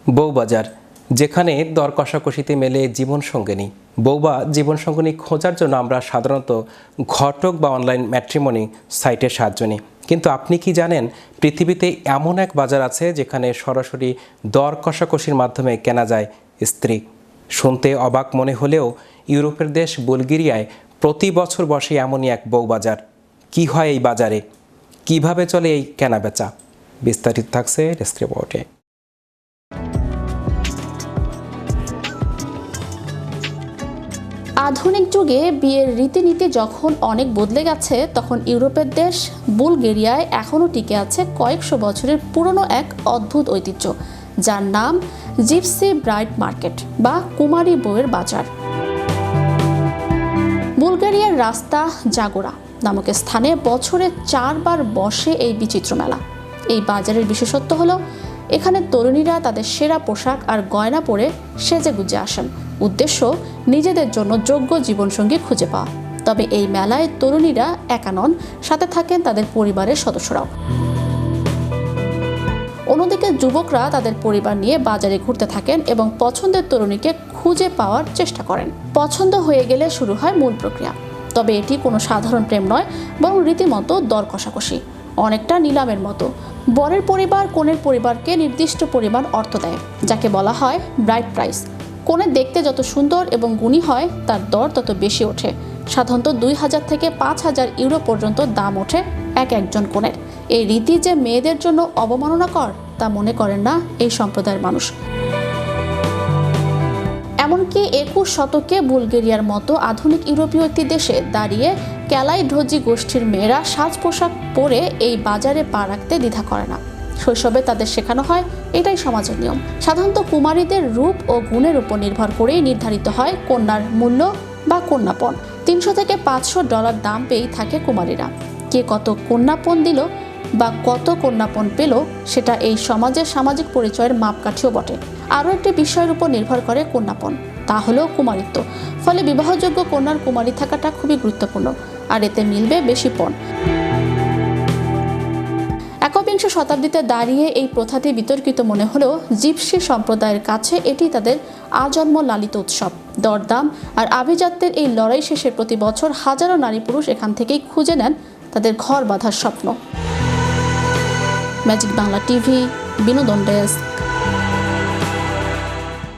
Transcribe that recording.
বউবাজার, যেখানে দর কষাকষিতে মেলে জীবনসঙ্গিনী। বউ বা জীবনসঙ্গিনী খোঁজার জন্য আমরা সাধারণত ঘটক বা অনলাইন ম্যাট্রিমনি সাইটের সাহায্য নিই, কিন্তু আপনি কি জানেন পৃথিবীতে এমন এক বাজার আছে যেখানে সরাসরি দর কষাকষির মাধ্যমে কেনা যায় স্ত্রী। শুনতে অবাক মনে হলেও ইউরোপের দেশ বুলগেরিয়ায় প্রতি বছর বসে এমনই এক বউবাজার। কি হয় এই বাজারে, কিভাবে চলে এই কেনাবেচা, বিস্তারিত থাকছে ডেস্ক রিপোর্টে। আধুনিক যুগে বিয়ের রীতিনীতি যখন অনেক বদলে গেছে, তখন ইউরোপের দেশ বুলগেরিয়ায় এখনও টিকে আছে কয়েকশো বছরের পুরনো এক অদ্ভুত ঐতিহ্য, যার নাম জিপসি ব্রাইড মার্কেট বা কুমারী বউয়ের বাজার। বুলগেরিয়ার রাস্তা জাগোরা নামক স্থানে বছরে 4 বার বসে এই বিচিত্র মেলা। এই বাজারের বিশেষত্ব হলো এখানে তরুণীরা তাদের সেরা পোশাক আর গয়না পরে সেজেগুজে আসেন, উদ্দেশ্য নিজেদের জন্য যোগ্য জীবনসঙ্গী খুঁজে পাওয়া। তবে এই মেলায় তরুণীরা একা নন, সাথে থাকেন তাদের পরিবারের সদস্যরাও। অন্যদিকে যুবকরা তাদের পরিবার নিয়ে বাজারে ঘুরতে থাকেন এবং পছন্দের তরুণীকে খুঁজে পাওয়ার চেষ্টা করেন। পছন্দ হয়ে গেলে শুরু হয় মূল প্রক্রিয়া। তবে এটি কোনো সাধারণ প্রেম নয়, বরং রীতিমতো দর কষাকষি, অনেকটা নিলামের মতো। বরের পরিবার কনের পরিবারকে নির্দিষ্ট পরিমাণ অর্থ দেয়, যাকে বলা হয় ব্রাইড প্রাইস। কনে দেখতে যত সুন্দর এবং গুণী হয়, তার দর তত বেশি ওঠে। সাধারণত 2000 থেকে 5000 ইউরো পর্যন্ত দাম ওঠে একজন কনের। এই রীতি যে মেয়েদের জন্য অবমাননাকর তা মনে করেন না এই সম্প্রদায়ের মানুষ। এমনকি 21 শতকে বুলগেরিয়ার মতো আধুনিক ইউরোপীয় একটি দেশে দাঁড়িয়ে ক্যালাইড্রোজি গোষ্ঠীর মেয়েরা সাজ পোশাক পরে এই বাজারে পা রাখতে দ্বিধা করে না। শৈশবে তাদের শেখানো হয় এটাই সমাজের নিয়ম। সাধারণত কুমারীদের রূপ ও গুণের উপর নির্ভর করেই নির্ধারিত হয় কন্যার মূল্য বা কন্যাপণ। 300 থেকে $500 দাম পেয়েই থাকে কুমারীরা। কে কত কন্যাপণ দিল বা কত কন্যাপণ পেল, সেটা এই সমাজের সামাজিক পরিচয়ের মাপকাঠিও বটে। আরও একটি বিষয়ের উপর নির্ভর করে কন্যাপণ, তা হলো কুমারিত্ব। ফলে বিবাহযোগ্য কন্যার কুমারী থাকাটা খুবই গুরুত্বপূর্ণ, আর এতে মিলবে বেশি পণ। একবিংশ শতাব্দীতে দাঁড়িয়ে এই প্রথাটি বিতর্কিত মনে হলেও জিপসি সম্প্রদায়ের কাছে এটি তাদের আজন্ম লালিত উৎসব। দরদাম আর আভিজাত্যের এই লড়াই শেষে প্রতি বছর হাজারো নারী পুরুষ এখান থেকেই খুঁজে নেন তাদের ঘর বাঁধার স্বপ্ন। ম্যাজিক বাংলা টিভি, বিনোদন ডেস্ক।